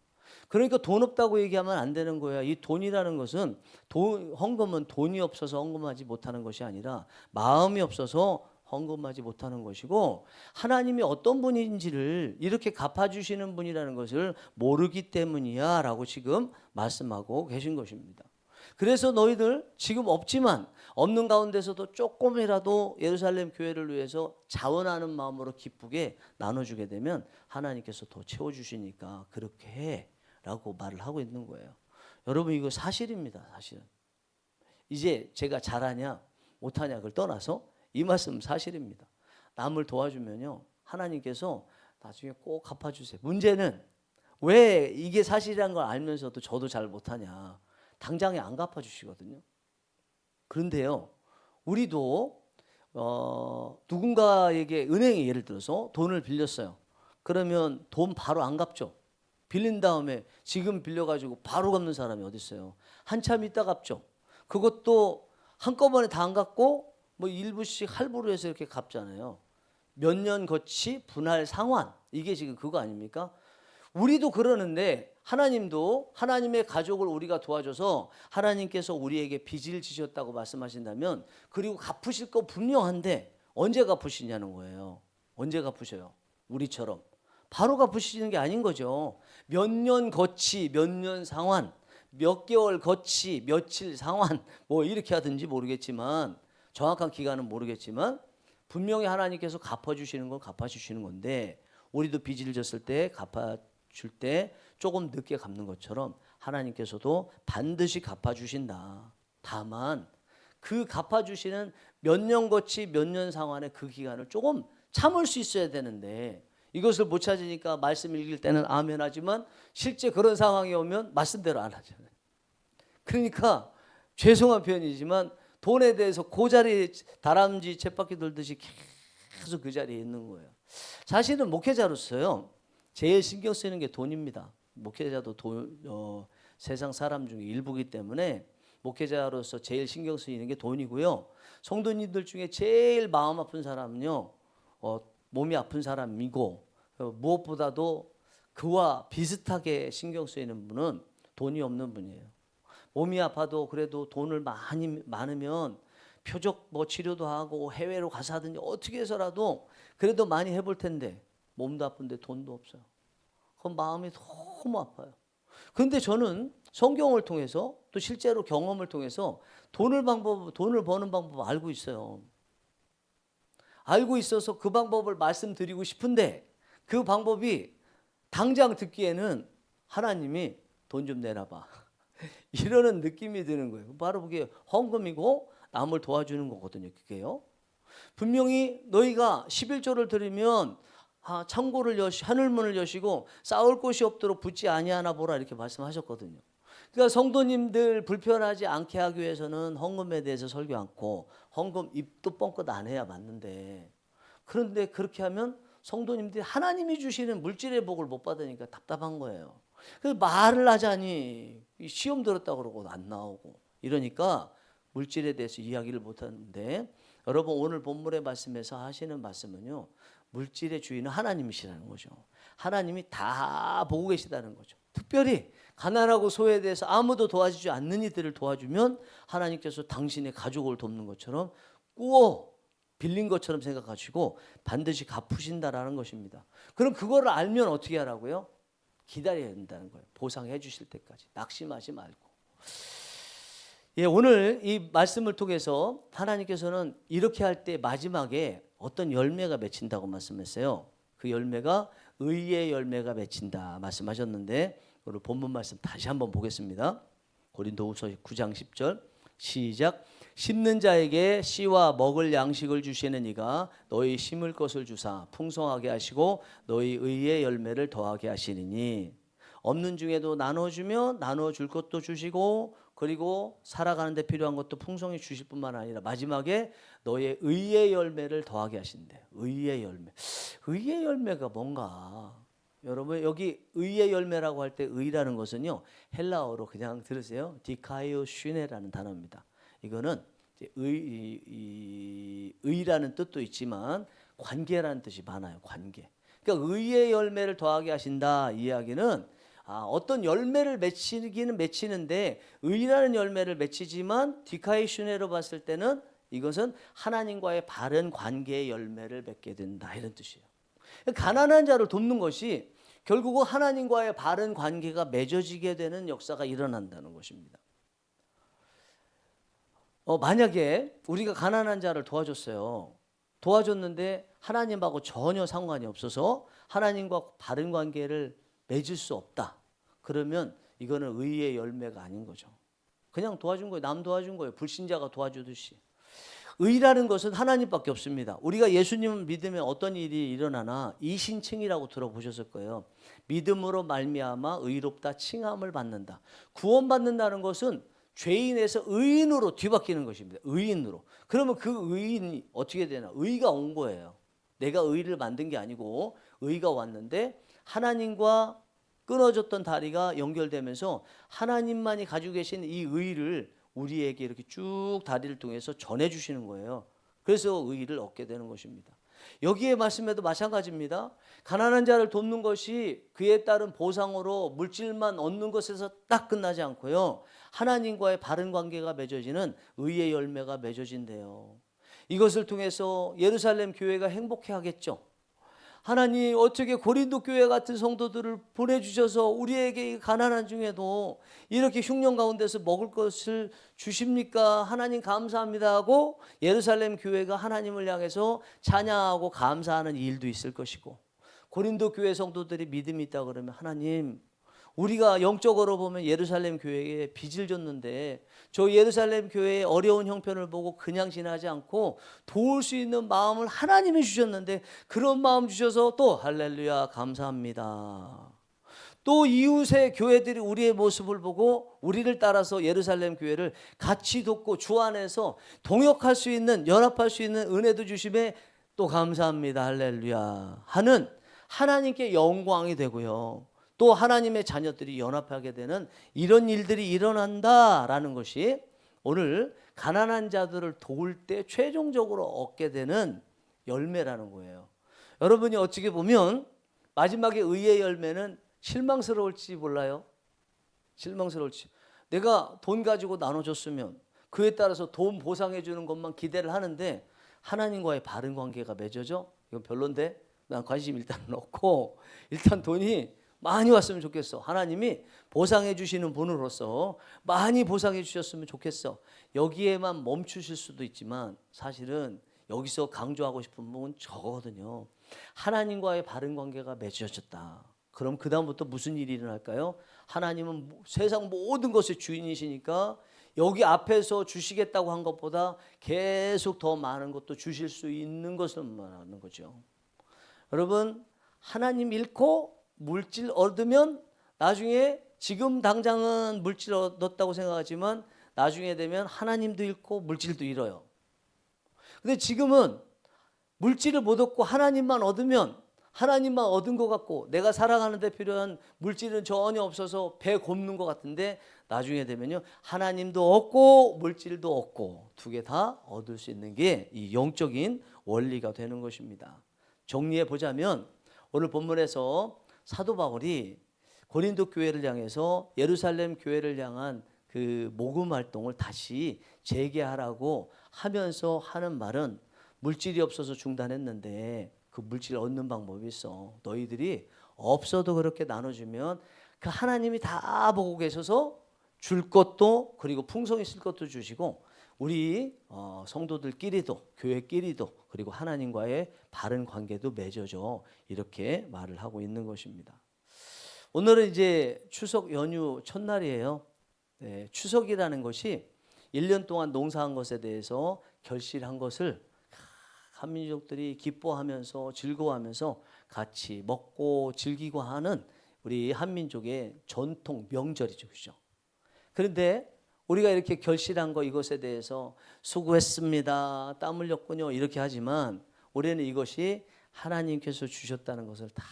그러니까 돈 없다고 얘기하면 안 되는 거야. 이 돈이라는 것은, 헌금은 돈이 없어서 헌금하지 못하는 것이 아니라 마음이 없어서 헌금하지 못하는 것이고, 하나님이 어떤 분인지를 이렇게 갚아주시는 분이라는 것을 모르기 때문이야 라고 지금 말씀하고 계신 것입니다. 그래서 너희들 지금 없지만 없는 가운데서도 조금이라도 예루살렘 교회를 위해서 자원하는 마음으로 기쁘게 나눠주게 되면 하나님께서 더 채워주시니까 그렇게 해 라고 말을 하고 있는 거예요. 여러분, 이거 사실입니다. 사실은 이제 제가 잘하냐 못하냐 그걸 떠나서 이 말씀은 사실입니다. 남을 도와주면요, 하나님께서 나중에 꼭 갚아주세요. 문제는 왜 이게 사실이라는 걸 알면서도 저도 잘 못하냐, 당장에 안 갚아주시거든요. 그런데요, 우리도 누군가에게 은행에 예를 들어서 돈을 빌렸어요. 그러면 돈 바로 안 갚죠. 빌린 다음에 지금 빌려가지고 바로 갚는 사람이 어디 있어요? 한참 있다 갚죠. 그것도 한꺼번에 다 안 갚고 뭐 일부씩 할부로 해서 이렇게 갚잖아요. 몇 년 거치 분할 상환, 이게 지금 그거 아닙니까? 우리도 그러는데 하나님도 하나님의 가족을 우리가 도와줘서 하나님께서 우리에게 빚을 지셨다고 말씀하신다면, 그리고 갚으실 거 분명한데 언제 갚으시냐는 거예요. 언제 갚으셔요? 우리처럼 바로 갚으시는 게 아닌 거죠. 몇 년 거치 몇 년 상환, 몇 개월 거치 며칠 상환, 뭐 이렇게 하든지 모르겠지만, 정확한 기간은 모르겠지만 분명히 하나님께서 갚아주시는 건 갚아주시는 건데, 우리도 빚을 졌을 때 갚아줄 때 조금 늦게 갚는 것처럼 하나님께서도 반드시 갚아주신다. 다만 그 갚아주시는 몇 년 거치 몇 년 상환의 그 기간을 조금 참을 수 있어야 되는데, 이것을 못 찾으니까 말씀 읽을 때는 아멘 하지만 실제 그런 상황이 오면 말씀대로 안 하잖아요. 그러니까 죄송한 표현이지만 돈에 대해서 그 자리에 다람쥐 쳇바퀴 돌듯이 계속 그 자리에 있는 거예요. 사실은 목회자로서요, 제일 신경 쓰이는 게 돈입니다. 목회자도 세상 사람 중에 일부이기 때문에 목회자로서 제일 신경 쓰이는 게 돈이고요. 성도님들 중에 제일 마음 아픈 사람은요, 몸이 아픈 사람이고, 무엇보다도 그와 비슷하게 신경 쓰이는 분은 돈이 없는 분이에요. 몸이 아파도 그래도 돈을 많으면 표적 뭐 치료도 하고 해외로 가서 하든지 어떻게 해서라도 그래도 많이 해볼 텐데, 몸도 아픈데 돈도 없어요. 그럼 마음이 너무 아파요. 그런데 저는 성경을 통해서 또 실제로 경험을 통해서 돈을 버는 방법 알고 있어요. 알고 있어서 그 방법을 말씀드리고 싶은데, 그 방법이 당장 듣기에는 하나님이 돈 좀 내놔봐 이러는 느낌이 드는 거예요. 바로 그게 헌금이고 남을 도와주는 거거든요. 그게요. 분명히 너희가 11조를 드리면 창고를 하늘문을 여시고 싸울 곳이 없도록 붙지 아니하나 보라, 이렇게 말씀하셨거든요. 그러니까 성도님들 불편하지 않게 하기 위해서는 헌금에 대해서 설교 않고, 헌금 입도 뻥끗 안 해야 맞는데, 그런데 그렇게 하면 성도님들이 하나님이 주시는 물질의 복을 못 받으니까 답답한 거예요. 그래서 말을 하자니 시험 들었다고 그러고 안 나오고 이러니까 물질에 대해서 이야기를 못 하는데, 여러분 오늘 본문의 말씀에서 하시는 말씀은요, 물질의 주인은 하나님이시라는 거죠. 하나님이 다 보고 계시다는 거죠. 특별히 가난하고 소외에 대해서 아무도 도와주지 않는 이들을 도와주면 하나님께서 당신의 가족을 돕는 것처럼 꾸어 빌린 것처럼 생각하시고 반드시 갚으신다라는 것입니다. 그럼 그거를 알면 어떻게 하라고요? 기다려야 된다는 거예요. 보상해 주실 때까지 낙심하지 말고. 예, 오늘 이 말씀을 통해서 하나님께서는 이렇게 할 때 마지막에 어떤 열매가 맺힌다고 말씀했어요. 그 열매가 의의 열매가 맺힌다 말씀하셨는데, 오늘 본문 말씀 다시 한번 보겠습니다. 고린도후서 9장 10절 시작. 심는 자에게 씨와 먹을 양식을 주시는 이가 너희 심을 것을 주사 풍성하게 하시고 너희 의의 열매를 더하게 하시리니, 없는 중에도 나눠주며 나눠줄 것도 주시고, 그리고 살아가는 데 필요한 것도 풍성히 주실 뿐만 아니라 마지막에 너의 의의 열매를 더하게 하신대요. 의의 열매. 의의 열매가 뭔가, 여러분 여기 의의 열매라고 할 때 의라는 것은요, 헬라어로 그냥 들으세요. 디카이오슈네라는 단어입니다. 이거는 이제 의라는 뜻도 있지만 관계라는 뜻이 많아요. 관계. 그러니까 의의 열매를 더하게 하신다. 이 이야기는 어떤 열매를 맺히기는 맺히는데 의라는 열매를 맺히지만 디카이슈네로 봤을 때는 이것은 하나님과의 바른 관계의 열매를 맺게 된다. 이런 뜻이에요. 가난한 자를 돕는 것이 결국은 하나님과의 바른 관계가 맺어지게 되는 역사가 일어난다는 것입니다. 만약에 우리가 가난한 자를 도와줬어요. 도와줬는데 하나님하고 전혀 상관이 없어서 하나님과 바른 관계를 맺을 수 없다. 그러면 이거는 의의 열매가 아닌 거죠. 그냥 도와준 거예요. 남 도와준 거예요. 불신자가 도와주듯이. 의라는 것은 하나님밖에 없습니다. 우리가 예수님을 믿으면 어떤 일이 일어나나 이신칭이라고 들어보셨을 거예요. 믿음으로 말미암아 의롭다 칭함을 받는다. 구원받는다는 것은 죄인에서 의인으로 뒤바뀌는 것입니다. 의인으로. 그러면 그 의인이 어떻게 되나? 의가 온 거예요. 내가 의를 만든 게 아니고 의가 왔는데 하나님과 끊어졌던 다리가 연결되면서 하나님만이 가지고 계신 이 의를 우리에게 이렇게 쭉 다리를 통해서 전해주시는 거예요. 그래서 의를 얻게 되는 것입니다. 여기에 말씀에도 마찬가지입니다. 가난한 자를 돕는 것이 그에 따른 보상으로 물질만 얻는 것에서 딱 끝나지 않고요. 하나님과의 바른 관계가 맺어지는 의의 열매가 맺어진대요. 이것을 통해서 예루살렘 교회가 행복해 하겠죠. 하나님 어떻게 고린도 교회 같은 성도들을 보내주셔서 우리에게 가난한 중에도 이렇게 흉년 가운데서 먹을 것을 주십니까? 하나님 감사합니다 하고 예루살렘 교회가 하나님을 향해서 찬양하고 감사하는 일도 있을 것이고, 고린도 교회 성도들이 믿음이 있다 그러면 하나님 우리가 영적으로 보면 예루살렘 교회에 빚을 졌는데 저 예루살렘 교회의 어려운 형편을 보고 그냥 지나지 않고 도울 수 있는 마음을 하나님이 주셨는데 그런 마음 주셔서 또 할렐루야 감사합니다. 또 이웃의 교회들이 우리의 모습을 보고 우리를 따라서 예루살렘 교회를 같이 돕고 주 안에서 동역할 수 있는, 연합할 수 있는 은혜도 주심에 또 감사합니다 할렐루야 하는 하나님께 영광이 되고요. 또 하나님의 자녀들이 연합하게 되는 이런 일들이 일어난다라는 것이 오늘 가난한 자들을 도울 때 최종적으로 얻게 되는 열매라는 거예요. 여러분이 어떻게 보면 마지막에 의의 열매는 실망스러울지 몰라요. 실망스러울지. 내가 돈 가지고 나눠줬으면 그에 따라서 돈 보상해 주는 것만 기대를 하는데 하나님과의 바른 관계가 맺어져? 이건 별론데 난 관심 일단은 없고 일단 돈이 많이 왔으면 좋겠어. 하나님이 보상해 주시는 분으로서 많이 보상해 주셨으면 좋겠어. 여기에만 멈추실 수도 있지만 사실은 여기서 강조하고 싶은 부분은 저거거든요. 하나님과의 바른 관계가 맺어졌다. 그럼 그 다음부터 무슨 일이 일어날까요? 하나님은 세상 모든 것의 주인이시니까 여기 앞에서 주시겠다고 한 것보다 계속 더 많은 것도 주실 수 있는 것을 말하는 거죠. 여러분, 하나님 잃고 물질 얻으면 나중에 지금 당장은 물질 얻었다고 생각하지만 나중에 되면 하나님도 잃고 물질도 잃어요. 근데 지금은 물질을 못 얻고 하나님만 얻으면 하나님만 얻은 것 같고 내가 살아가는 데 필요한 물질은 전혀 없어서 배 곪는 것 같은데 나중에 되면요 하나님도 얻고 물질도 얻고 두 개 다 얻을 수 있는 게 이 영적인 원리가 되는 것입니다. 정리해 보자면 오늘 본문에서 사도 바울이 고린도 교회를 향해서 예루살렘 교회를 향한 그 모금 활동을 다시 재개하라고 하면서 하는 말은 물질이 없어서 중단했는데 그 물질 얻는 방법이 있어. 너희들이 없어도 그렇게 나눠주면 그 하나님이 다 보고 계셔서 줄 것도 그리고 풍성히 쓸 것도 주시고 우리 성도들끼리도 교회끼리도 그리고 하나님과의 바른 관계도 맺어져 이렇게 말을 하고 있는 것입니다. 오늘은 이제 추석 연휴 첫날이에요. 네, 추석이라는 것이 1년 동안 농사한 것에 대해서 결실한 것을 한민족들이 기뻐하면서 즐거워하면서 같이 먹고 즐기고 하는 우리 한민족의 전통 명절이죠. 그죠? 그런데 우리가 이렇게 결실한 거 이것에 대해서 수고했습니다. 땀 흘렸군요. 이렇게 하지만 우리는 이것이 하나님께서 주셨다는 것을 다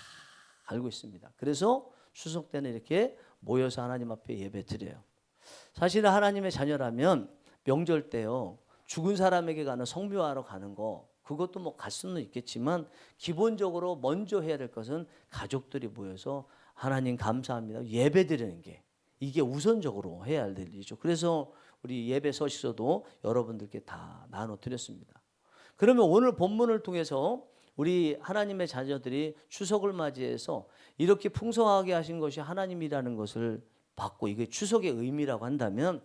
알고 있습니다. 그래서 추석 때는 이렇게 모여서 하나님 앞에 예배 드려요. 사실은 하나님의 자녀라면 명절 때요. 죽은 사람에게 가는 성묘하러 가는 거 그것도 뭐 갈 수는 있겠지만 기본적으로 먼저 해야 될 것은 가족들이 모여서 하나님 감사합니다 예배드리는 게 이게 우선적으로 해야 할 일이죠. 그래서 우리 예배 서식서도 여러분들께 다 나눠드렸습니다. 그러면 오늘 본문을 통해서 우리 하나님의 자녀들이 추석을 맞이해서 이렇게 풍성하게 하신 것이 하나님이라는 것을 받고 이게 추석의 의미라고 한다면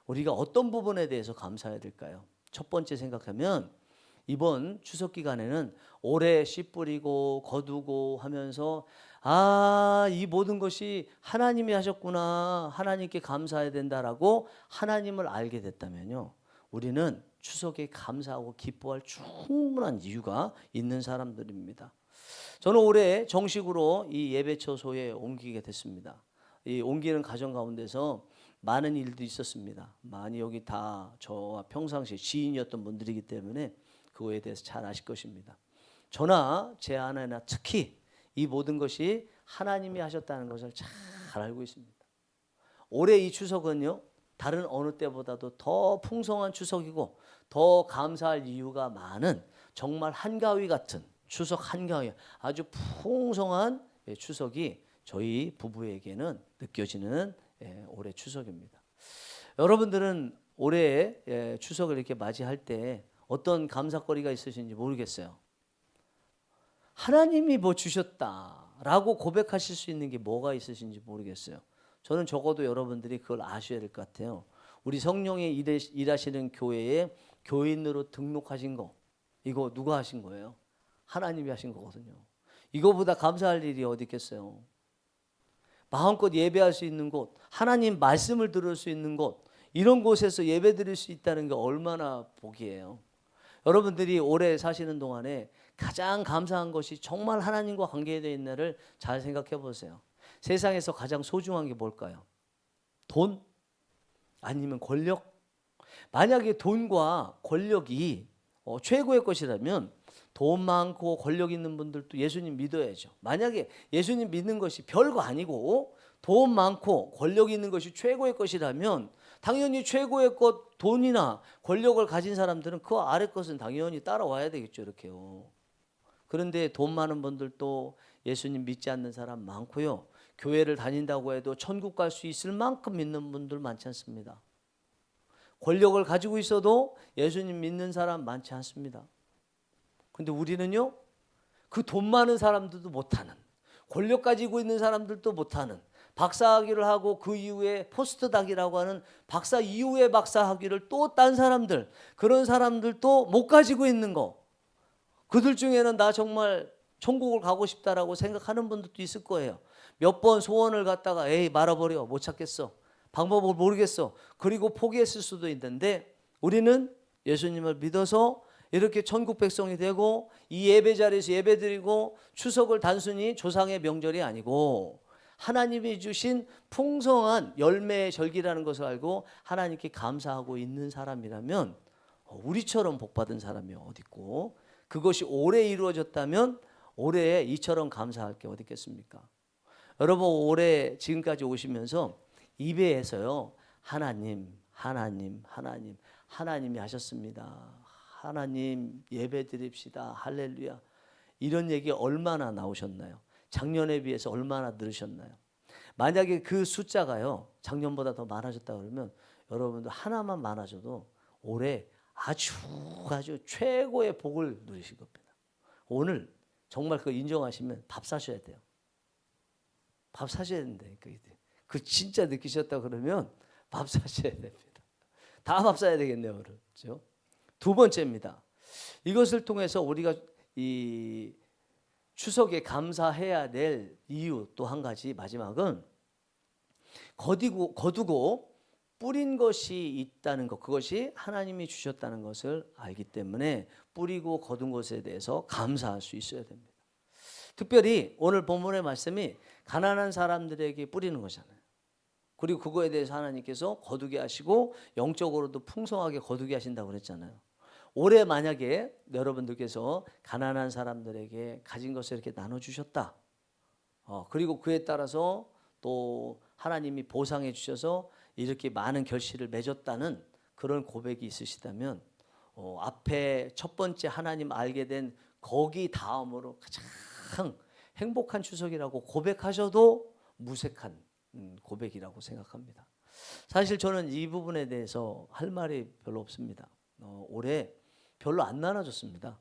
우리가 어떤 부분에 대해서 감사해야 될까요? 첫 번째 생각하면 이번 추석 기간에는 올해 씨 뿌리고 거두고 하면서 이 모든 것이 하나님이 하셨구나 하나님께 감사해야 된다라고 하나님을 알게 됐다면요 우리는 추석에 감사하고 기뻐할 충분한 이유가 있는 사람들입니다. 저는 올해 정식으로 이 예배처소에 옮기게 됐습니다. 이 옮기는 과정 가운데서 많은 일도 있었습니다. 많이 여기 다 저와 평상시 지인이었던 분들이기 때문에 그거에 대해서 잘 아실 것입니다. 저나 제 아내나 특히 이 모든 것이 하나님이 하셨다는 것을 잘 알고 있습니다. 올해 이 추석은요 다른 어느 때보다도 더 풍성한 추석이고 더 감사할 이유가 많은 정말 한가위 같은 추석 한가위 아주 풍성한 추석이 저희 부부에게는 느껴지는 올해 추석입니다. 여러분들은 올해 추석을 이렇게 맞이할 때 어떤 감사거리가 있으신지 모르겠어요. 하나님이 뭐 주셨다라고 고백하실 수 있는 게 뭐가 있으신지 모르겠어요. 저는 적어도 여러분들이 그걸 아셔야 될 것 같아요. 우리 성령의 일하시는 교회에 교인으로 등록하신 거 이거 누가 하신 거예요? 하나님이 하신 거거든요. 이거보다 감사할 일이 어디 있겠어요? 마음껏 예배할 수 있는 곳, 하나님 말씀을 들을 수 있는 곳 이런 곳에서 예배 드릴 수 있다는 게 얼마나 복이에요. 여러분들이 오래 사시는 동안에 가장 감사한 것이 정말 하나님과 관계되어 있는 날을 잘 생각해 보세요. 세상에서 가장 소중한 게 뭘까요? 돈? 아니면 권력? 만약에 돈과 권력이 최고의 것이라면 돈 많고 권력 있는 분들도 예수님 믿어야죠. 만약에 예수님 믿는 것이 별거 아니고 돈 많고 권력 있는 것이 최고의 것이라면 당연히 최고의 것 돈이나 권력을 가진 사람들은 그 아래 것은 당연히 따라와야 되겠죠. 이렇게요. 그런데 돈 많은 분들도 예수님 믿지 않는 사람 많고요. 교회를 다닌다고 해도 천국 갈 수 있을 만큼 믿는 분들 많지 않습니다. 권력을 가지고 있어도 예수님 믿는 사람 많지 않습니다. 근데 우리는요, 그 돈 많은 사람들도 못하는, 권력 가지고 있는 사람들도 못하는, 박사학위를 하고 그 이후에 포스트닥이라고 하는 박사 이후에 박사학위를 또 딴 사람들, 그런 사람들도 못 가지고 있는 거. 그들 중에는 나 정말 천국을 가고 싶다라고 생각하는 분들도 있을 거예요. 몇 번 소원을 갖다가 말아버려 못 찾겠어. 방법을 모르겠어. 그리고 포기했을 수도 있는데 우리는 예수님을 믿어서 이렇게 천국 백성이 되고 이 예배 자리에서 예배드리고 추석을 단순히 조상의 명절이 아니고 하나님이 주신 풍성한 열매의 절기라는 것을 알고 하나님께 감사하고 있는 사람이라면 우리처럼 복받은 사람이 어디 있고 그것이 오래 이루어졌다면 올해 이처럼 감사할 게 어디 있겠습니까? 여러분 올해 지금까지 오시면서 입에서요 하나님 하나님이 하셨습니다. 하나님 예배 드립시다. 할렐루야. 이런 얘기 얼마나 나오셨나요? 작년에 비해서 얼마나 늘으셨나요? 만약에 그 숫자가요 작년보다 더 많아졌다 그러면 여러분들 하나만 많아져도 올해 아주 최고의 복을 누리실 겁니다. 오늘 정말 그거 인정하시면 밥 사셔야 돼요. 밥 사셔야 된다니까. 그 진짜 느끼셨다 그러면 밥 사셔야 됩니다. 다 밥 사야 되겠네요. 그렇죠? 두 번째입니다. 이것을 통해서 우리가 이 추석에 감사해야 될 이유 또 한 가지 마지막은 거두고 뿌린 것이 있다는 것, 그것이 하나님이 주셨다는 것을 알기 때문에 뿌리고 거둔 것에 대해서 감사할 수 있어야 됩니다. 특별히 오늘 본문의 말씀이 가난한 사람들에게 뿌리는 거잖아요. 그리고 그거에 대해서 하나님께서 거두게 하시고 영적으로도 풍성하게 거두게 하신다고 그랬잖아요. 올해 만약에 여러분들께서 가난한 사람들에게 가진 것을 이렇게 나눠주셨다. 그리고 그에 따라서 또 하나님이 보상해 주셔서 이렇게 많은 결실을 맺었다는 그런 고백이 있으시다면 앞에 첫 번째 하나님 알게 된 거기 다음으로 가장 행복한 추석이라고 고백하셔도 무색한 고백이라고 생각합니다. 사실 저는 이 부분에 대해서 할 말이 별로 없습니다. 올해 별로 안 나눠줬습니다.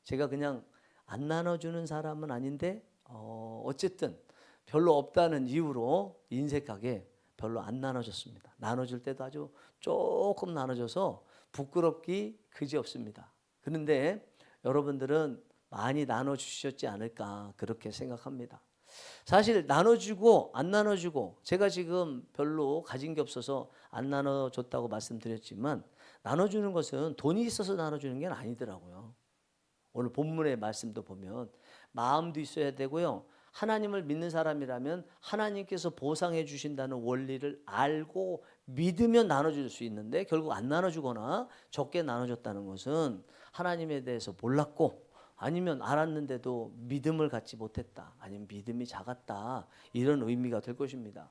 제가 그냥 안 나눠주는 사람은 아닌데 어쨌든 별로 없다는 이유로 인색하게 별로 안 나눠줬습니다. 나눠줄 때도 아주 조금 나눠줘서 부끄럽기 그지없습니다. 그런데 여러분들은 많이 나눠주셨지 않을까 그렇게 생각합니다. 사실 나눠주고 안 나눠주고 제가 지금 별로 가진 게 없어서 안 나눠줬다고 말씀드렸지만 나눠주는 것은 돈이 있어서 나눠주는 게 아니더라고요. 오늘 본문의 말씀도 보면 마음도 있어야 되고요. 하나님을 믿는 사람이라면 하나님께서 보상해 주신다는 원리를 알고 믿으면 나눠줄 수 있는데 결국 안 나눠주거나 적게 나눠줬다는 것은 하나님에 대해서 몰랐고 아니면 알았는데도 믿음을 갖지 못했다. 아니면 믿음이 작았다. 이런 의미가 될 것입니다.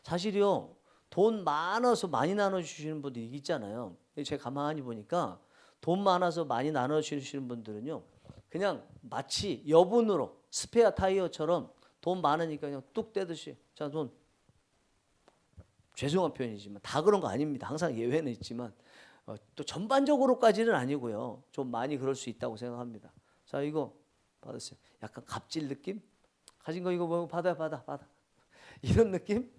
사실요. 돈 많아서 많이 나눠주시는 분들이 있잖아요. 제가 가만히 보니까 돈 많아서 많이 나눠주시는 분들은요. 그냥 마치 여분으로 스페어 타이어처럼 돈 많으니까 그냥 뚝 떼듯이 자, 돈 죄송한 표현이지만 다 그런 거 아닙니다. 항상 예외는 있지만 또 전반적으로까지는 아니고요. 좀 많이 그럴 수 있다고 생각합니다. 자, 이거 받았어요. 약간 갑질 느낌? 가진 거 이거 뭐 받아. 이런 느낌?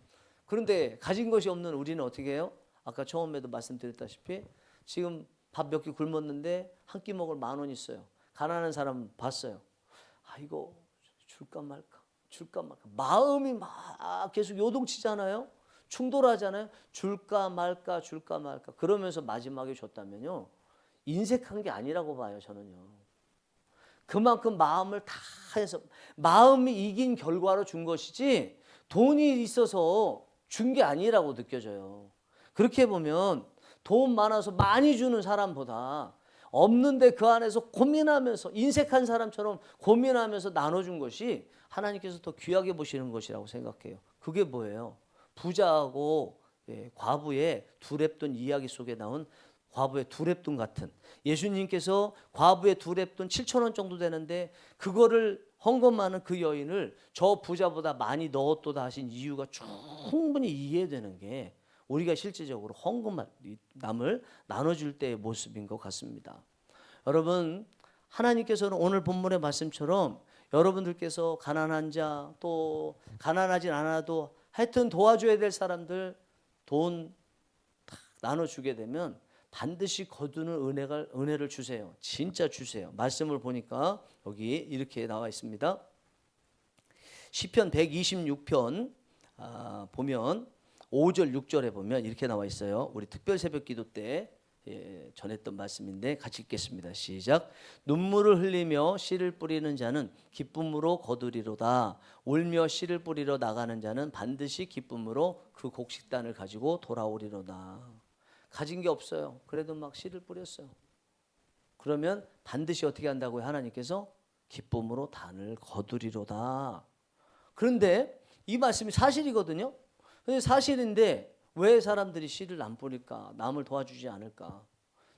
그런데 가진 것이 없는 우리는 어떻게 해요? 아까 처음에도 말씀드렸다시피 지금 밥 몇 끼 굶었는데 한 끼 먹을 10,000원 있어요. 가난한 사람 봤어요. 아, 이거 줄까 말까. 마음이 막 계속 요동치잖아요. 충돌하잖아요. 줄까 말까. 그러면서 마지막에 줬다면요. 인색한 게 아니라고 봐요, 저는요. 그만큼 마음을 다 해서 마음이 이긴 결과로 준 것이지 돈이 있어서 준 게 아니라고 느껴져요. 그렇게 보면 돈 많아서 많이 주는 사람보다 없는데 그 안에서 고민하면서 인색한 사람처럼 고민하면서 나눠준 것이 하나님께서 더 귀하게 보시는 것이라고 생각해요. 그게 뭐예요? 부자하고 과부의 두렙돈 이야기 속에 나온 과부의 두렙돈 같은 예수님께서 과부의 두렙돈 7,000원 정도 되는데 그거를 헌금하는 그 여인을 저 부자보다 많이 넣었도다 하신 이유가 충분히 이해되는 게 우리가 실제적으로 남을 나눠줄 때의 모습인 것 같습니다. 여러분 하나님께서는 오늘 본문의 말씀처럼 여러분들께서 가난한 자 또 가난하진 않아도 하여튼 도와줘야 될 사람들 돈 나눠주게 되면 반드시 거두는 은혜를 주세요. 진짜 주세요. 말씀을 보니까 여기 이렇게 나와 있습니다. 시편 126편 보면 5절 6절에 보면 이렇게 나와 있어요. 우리 특별 새벽 기도 때 전했던 말씀인데 같이 읽겠습니다. 시작. 눈물을 흘리며 씨를 뿌리는 자는 기쁨으로 거두리로다. 울며 씨를 뿌리러 나가는 자는 반드시 기쁨으로 그 곡식단을 가지고 돌아오리로다. 가진 게 없어요. 그래도 막 씨를 뿌렸어요. 그러면 반드시 어떻게 한다고요? 하나님께서 기쁨으로 단을 거두리로다. 그런데 이 말씀이 사실이거든요. 근데 사실인데 왜 사람들이 씨를 안 뿌릴까? 남을 도와주지 않을까?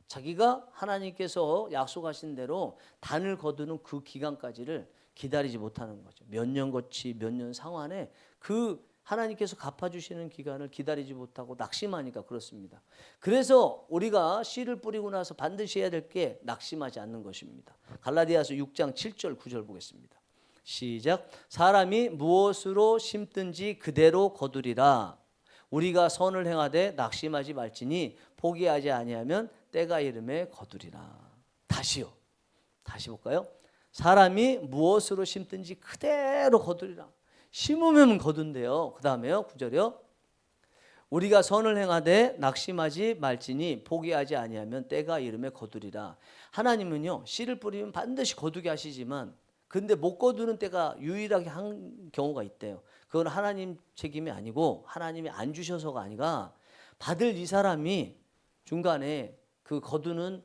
자기가 하나님께서 약속하신 대로 단을 거두는 그 기간까지를 기다리지 못하는 거죠. 몇 년 거치 몇 년 상환에 그 하나님께서 갚아주시는 기간을 기다리지 못하고 낙심하니까 그렇습니다. 그래서 우리가 씨를 뿌리고 나서 반드시 해야 될 게 낙심하지 않는 것입니다. 갈라디아서 6장 7절 9절 보겠습니다. 시작. 사람이 무엇으로 심든지 그대로 거두리라. 우리가 선을 행하되 낙심하지 말지니 포기하지 아니하면 때가 이름에 거두리라. 다시요. 다시 볼까요? 사람이 무엇으로 심든지 그대로 거두리라. 심으면 거둔대요. 그 다음에요. 9절이요. 우리가 선을 행하되 낙심하지 말지니 포기하지 아니하면 때가 이름에 거두리라. 하나님은요. 씨를 뿌리면 반드시 거두게 하시지만 근데 못 거두는 때가 유일하게 한 경우가 있대요. 그건 하나님 책임이 아니고 하나님이 안 주셔서가 아니라 받을 이 사람이 중간에 그 거두는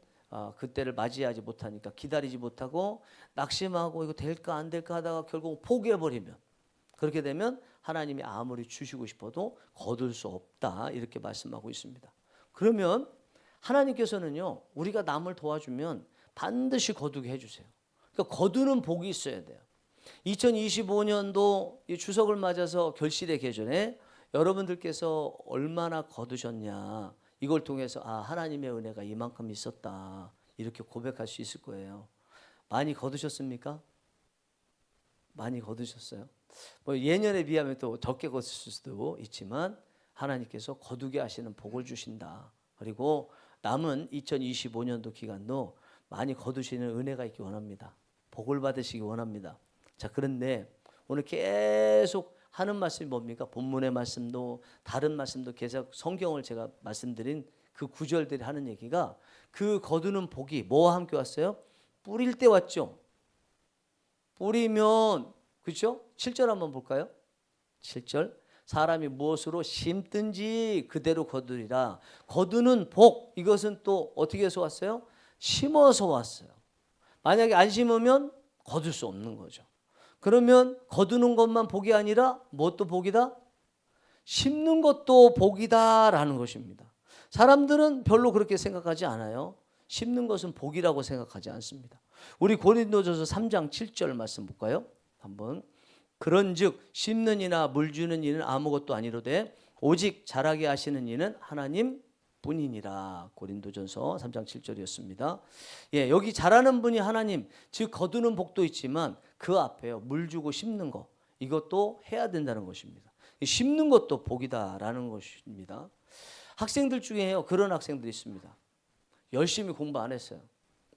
그때를 맞이하지 못하니까 기다리지 못하고 낙심하고 이거 될까 안 될까 하다가 결국 포기해버리면 그렇게 되면 하나님이 아무리 주시고 싶어도 거둘 수 없다 이렇게 말씀하고 있습니다. 그러면 하나님께서는요, 우리가 남을 도와주면 반드시 거두게 해주세요. 그러니까 거두는 복이 있어야 돼요. 2025년도 이 추석을 맞아서 결실의 계절에 여러분들께서 얼마나 거두셨냐, 이걸 통해서 하나님의 은혜가 이만큼 있었다, 이렇게 고백할 수 있을 거예요. 많이 거두셨습니까? 많이 거두셨어요? 뭐 예년에 비하면 또 적게 거두실 수도 있지만 하나님께서 거두게 하시는 복을 주신다. 그리고 남은 2025년도 기간도 많이 거두시는 은혜가 있기 원합니다. 복을 받으시기 원합니다. 자, 그런데 오늘 계속 하는 말씀이 뭡니까? 본문의 말씀도 다른 말씀도 계속 성경을 제가 말씀드린 그 구절들이 하는 얘기가, 그 거두는 복이 뭐와 함께 왔어요? 뿌릴 때 왔죠. 뿌리면, 그렇죠? 7절 한번 볼까요? 7절. 사람이 무엇으로 심든지 그대로 거두리라. 거두는 복, 이것은 또 어떻게 해서 왔어요? 심어서 왔어요. 만약에 안 심으면 거둘 수 없는 거죠. 그러면 거두는 것만 복이 아니라 무엇도 복이다? 심는 것도 복이다라는 것입니다. 사람들은 별로 그렇게 생각하지 않아요. 심는 것은 복이라고 생각하지 않습니다. 우리 고린도전서 3장 7절 말씀 볼까요? 한번. 그런즉 심는 이나 물 주는 이는 아무것도 아니로되 오직 자라게 하시는 이는 하나님 뿐이니라. 고린도전서 3장 7절이었습니다. 예, 여기 자라는 분이 하나님, 즉 거두는 복도 있지만 그 앞에요, 물 주고 심는 거, 이것도 해야 된다는 것입니다. 심는 것도 복이다라는 것입니다. 학생들 중에요, 그런 학생들이 있습니다. 열심히 공부 안 했어요.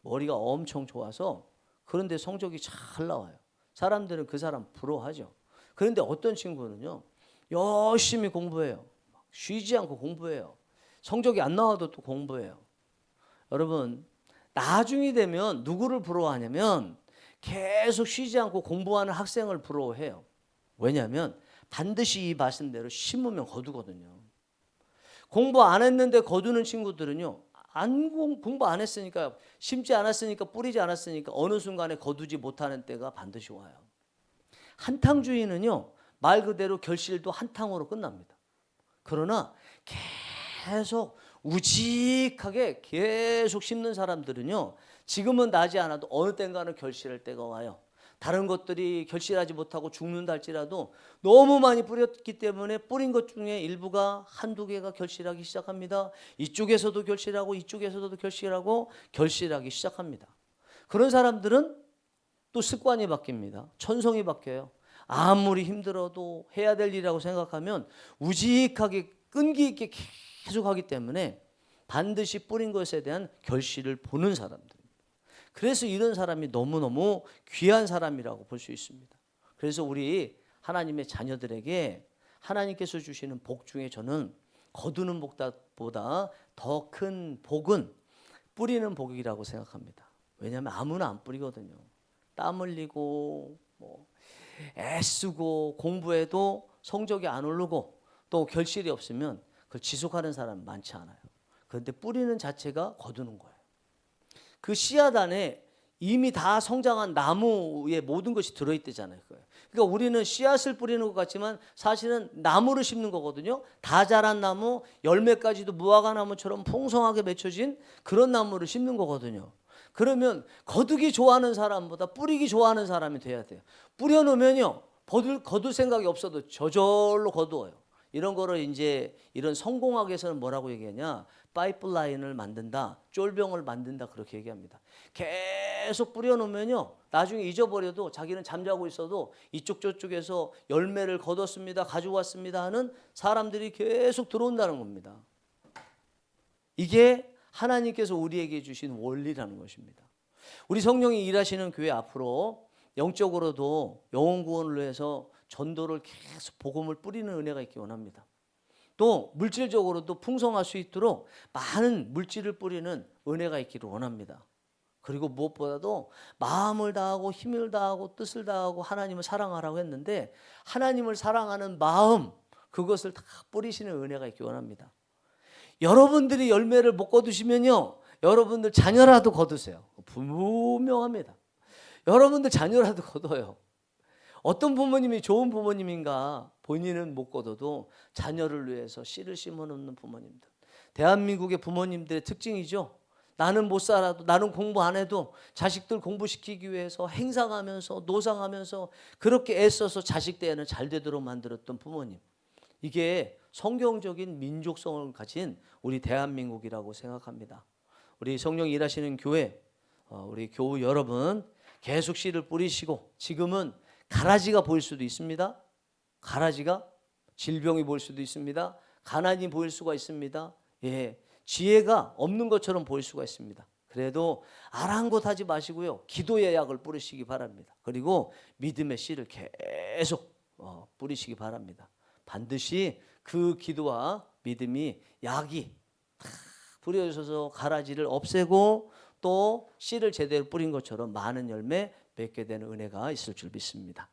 머리가 엄청 좋아서, 그런데 성적이 잘 나와요. 사람들은 그 사람 부러워하죠. 그런데 어떤 친구는요, 열심히 공부해요. 쉬지 않고 공부해요. 성적이 안 나와도 또 공부해요. 여러분, 나중이 되면 누구를 부러워하냐면 계속 쉬지 않고 공부하는 학생을 부러워해요. 왜냐하면 반드시 이 말씀대로 심으면 거두거든요. 공부 안 했는데 거두는 친구들은요, 공부 안 했으니까, 심지 않았으니까, 뿌리지 않았으니까 어느 순간에 거두지 못하는 때가 반드시 와요. 한탕주의는요, 말 그대로 결실도 한탕으로 끝납니다. 그러나 계속 우직하게 계속 심는 사람들은요, 지금은 나지 않아도 어느 땐가는 결실할 때가 와요. 다른 것들이 결실하지 못하고 죽는다 할지라도 너무 많이 뿌렸기 때문에 뿌린 것 중에 일부가 한두 개가 결실하기 시작합니다. 이쪽에서도 결실하고 이쪽에서도 결실하기 시작합니다. 그런 사람들은 또 습관이 바뀝니다. 천성이 바뀌어요. 아무리 힘들어도 해야 될 일이라고 생각하면 우직하게 끈기 있게 계속 하기 때문에 반드시 뿌린 것에 대한 결실을 보는 사람들. 그래서 이런 사람이 너무너무 귀한 사람이라고 볼 수 있습니다. 그래서 우리 하나님의 자녀들에게 하나님께서 주시는 복 중에 저는 거두는 복보다 더 큰 복은 뿌리는 복이라고 생각합니다. 왜냐하면 아무나 안 뿌리거든요. 땀 흘리고 애쓰고 공부해도 성적이 안 오르고 또 결실이 없으면 그걸 지속하는 사람 많지 않아요. 그런데 뿌리는 자체가 거두는 거예요. 그 씨앗 안에 이미 다 성장한 나무의 모든 것이 들어있대잖아요. 그러니까 우리는 씨앗을 뿌리는 것 같지만 사실은 나무를 심는 거거든요. 다 자란 나무, 열매까지도 무화과 나무처럼 풍성하게 맺혀진 그런 나무를 심는 거거든요. 그러면 거두기 좋아하는 사람보다 뿌리기 좋아하는 사람이 돼야 돼요. 뿌려놓으면요, 거둘 생각이 없어도 저절로 거두어요. 이런 거를 이제 이런 성공학에서는 뭐라고 얘기하냐? 파이프라인을 만든다, 쫄병을 만든다, 그렇게 얘기합니다. 계속 뿌려놓으면요, 나중에 잊어버려도 자기는 잠자고 있어도 이쪽 저쪽에서 열매를 거뒀습니다, 가져왔습니다 하는 사람들이 계속 들어온다는 겁니다. 이게 하나님께서 우리에게 주신 원리라는 것입니다. 우리 성령이 일하시는 교회 앞으로 영적으로도 영혼 구원을 위해서 전도를 계속 복음을 뿌리는 은혜가 있기 원합니다. 또 물질적으로도 풍성할 수 있도록 많은 물질을 뿌리는 은혜가 있기를 원합니다. 그리고 무엇보다도 마음을 다하고 힘을 다하고 뜻을 다하고 하나님을 사랑하라고 했는데, 하나님을 사랑하는 마음, 그것을 다 뿌리시는 은혜가 있기 원합니다. 여러분들이 열매를 못 거두시면요, 여러분들 자녀라도 거두세요. 분명합니다. 여러분들 자녀라도 거둬요. 어떤 부모님이 좋은 부모님인가 본인은 못 거둬도 자녀를 위해서 씨를 심어놓는 부모님들, 대한민국의 부모님들의 특징이죠. 나는 못 살아도, 나는 공부 안 해도 자식들 공부시키기 위해서 행상하면서 노상하면서 그렇게 애써서 자식 대에는 잘 되도록 만들었던 부모님. 이게 성경적인 민족성을 가진 우리 대한민국이라고 생각합니다. 우리 성령 일하시는 교회, 우리 교우 여러분 계속 씨를 뿌리시고, 지금은 가라지가 보일 수도 있습니다. 가라지가 질병이 보일 수도 있습니다. 가난이 보일 수가 있습니다. 예, 지혜가 없는 것처럼 보일 수가 있습니다. 그래도 아랑곳하지 마시고요, 기도의 약을 뿌리시기 바랍니다. 그리고 믿음의 씨를 계속 뿌리시기 바랍니다. 반드시 그 기도와 믿음이 약이 탁 뿌려져서 가라지를 없애고 또 씨를 제대로 뿌린 것처럼 많은 열매 맺게 되는 은혜가 있을 줄 믿습니다.